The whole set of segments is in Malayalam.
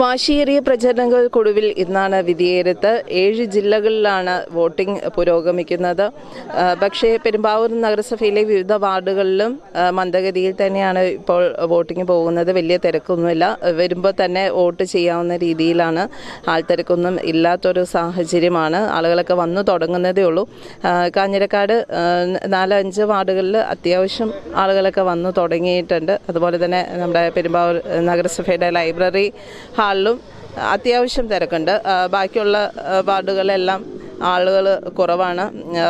വാശിയേറിയ പ്രചരണങ്ങൾക്കൊടുവിൽ ഇന്നാണ് വിധിയെഴുത്ത്. 7 ജില്ലകളിലാണ് വോട്ടിംഗ് പുരോഗമിക്കുന്നത്. പക്ഷേ പെരുമ്പാവൂർ നഗരസഭയിലെ വിവിധ വാർഡുകളിലും മന്ദഗതിയിൽ തന്നെയാണ് ഇപ്പോൾ വോട്ടിംഗ് പോകുന്നത്. വലിയ തിരക്കൊന്നുമില്ല. വരുമ്പോൾ തന്നെ വോട്ട് ചെയ്യാവുന്ന രീതിയിലാണ്. ആൾത്തിരക്കൊന്നും ഇല്ലാത്തൊരു സാഹചര്യമാണ്. ആളുകളൊക്കെ വന്നു തുടങ്ങുന്നതേ ഉള്ളൂ. കാഞ്ഞിരക്കാട് 4-5 വാർഡുകളിൽ അത്യാവശ്യം ആളുകളൊക്കെ വന്നു തുടങ്ങിയിട്ടുണ്ട്. അതുപോലെ തന്നെ നമ്മുടെ പെരുമ്പാവൂർ നഗരസഭയുടെ ലൈബ്രറി ഹാളിലും അത്യാവശ്യം തിരക്കുണ്ട്. ബാക്കിയുള്ള വാർഡുകളെല്ലാം ആളുകൾ കുറവാണ്.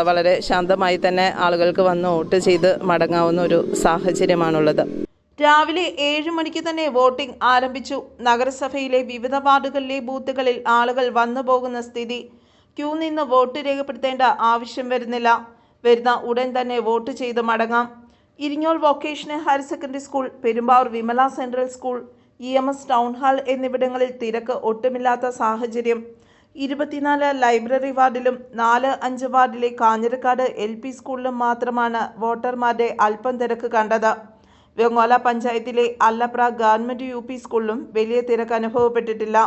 വളരെ ശാന്തമായി തന്നെ ആളുകൾക്ക് വന്ന് വോട്ട് ചെയ്ത് മടങ്ങാവുന്ന ഒരു സാഹചര്യമാണുള്ളത്. രാവിലെ 7 മണിക്ക് തന്നെ വോട്ടിംഗ് ആരംഭിച്ചു. നഗരസഭയിലെ വിവിധ വാർഡുകളിലെ ബൂത്തുകളിൽ ആളുകൾ വന്നു പോകുന്ന സ്ഥിതി. ക്യൂ നിന്ന് വോട്ട് രേഖപ്പെടുത്തേണ്ട ആവശ്യം വരുന്നില്ല. വരുന്ന ഉടൻ തന്നെ വോട്ട് ചെയ്ത് മടങ്ങാം. Iringole vocational higher secondary school, Perumbavoor Vimala central school, EMS town hall എന്നിവിടങ്ങളിൽ തിരക്ക് ഒട്ടുമില്ലാത്ത സാഹചര്യം. 24 ലൈബ്രറി വാർഡിലും 4-5 വാർഡിലെ കാഞ്ഞിരക്കാട് LP സ്കൂളിലും മാത്രമാണ് വോട്ടർമാരുടെ അല്പം തിരക്ക് കണ്ടത്. വെങ്ങോല പഞ്ചായത്തിലെ അല്ലപ്ര ഗവൺമെൻറ് UP സ്കൂളിലും വലിയ തിരക്ക് അനുഭവപ്പെട്ടിട്ടില്ല.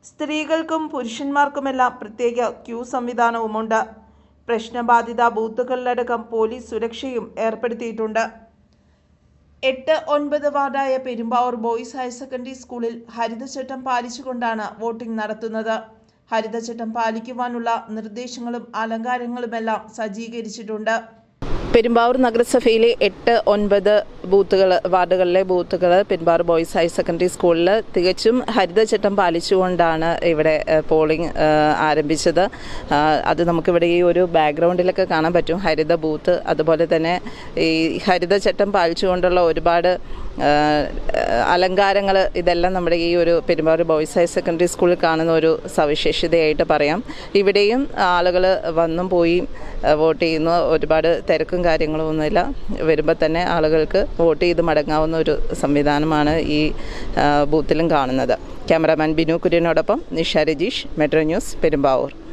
സ്ത്രീകൾക്കും പുരുഷന്മാർക്കുമെല്ലാം പ്രത്യേക ക്യൂ സംവിധാനവുമുണ്ട്. പ്രശ്നബാധിത ബൂത്തുകളിലടക്കം പോലീസ് സുരക്ഷയും ഏർപ്പെടുത്തിയിട്ടുണ്ട്. 8-9 വാർഡായ പെരുമ്പാവൂർ ബോയ്സ് ഹയർ സെക്കൻഡറി സ്കൂളിൽ ഹരിതചട്ടം പാലിച്ചുകൊണ്ടാണ് വോട്ടിംഗ് നടത്തുന്നത്. ഹരിതചട്ടം പാലിക്കുവാനുള്ള നിർദ്ദേശങ്ങളും അലങ്കാരങ്ങളുമെല്ലാം സജ്ജീകരിച്ചിട്ടുണ്ട്. പെരുമ്പാവൂർ നഗരസഭയിലെ 8-9 വാർഡുകളിലെ ബൂത്തുകൾ പെരുമ്പാവൂർ ബോയ്സ് ഹയർ സെക്കൻഡറി സ്കൂളിൽ തികച്ചും ഹരിതചട്ടം പാലിച്ചുകൊണ്ടാണ് ഇവിടെ പോളിംഗ് ആരംഭിച്ചത്. അത് നമുക്കിവിടെ ഈ ഒരു ബാക്ക്ഗ്രൗണ്ടിലൊക്കെ കാണാൻ പറ്റും. ഹരിത ബൂത്ത്, അതുപോലെ തന്നെ ഈ ഹരിതചട്ടം പാലിച്ചുകൊണ്ടുള്ള ഒരുപാട് അലങ്കാരങ്ങൾ, ഇതെല്ലാം നമ്മുടെ ഈ ഒരു പെരുമ്പാവൂർ ബോയ്സ് ഹയർ സെക്കൻഡറി സ്കൂളിൽ കാണുന്ന ഒരു സവിശേഷതയായിട്ട് പറയാം. ഇവിടെയും ആളുകൾ വന്നും പോയി വോട്ട് ചെയ്യുന്നു. ഒരുപാട് തിരക്കും കാര്യങ്ങളും ഒന്നുമില്ല. വരുമ്പോൾ തന്നെ ആളുകൾക്ക് വോട്ട് ചെയ്ത് മടങ്ങാവുന്ന ഒരു സംവിധാനമാണ് ഈ ബൂത്തിലും കാണുന്നത്. ക്യാമറാമാൻ ബിനു കുര്യനോടൊപ്പം നിഷ രജീഷ്, മെട്രോ ന്യൂസ്, പെരുമ്പാവൂർ.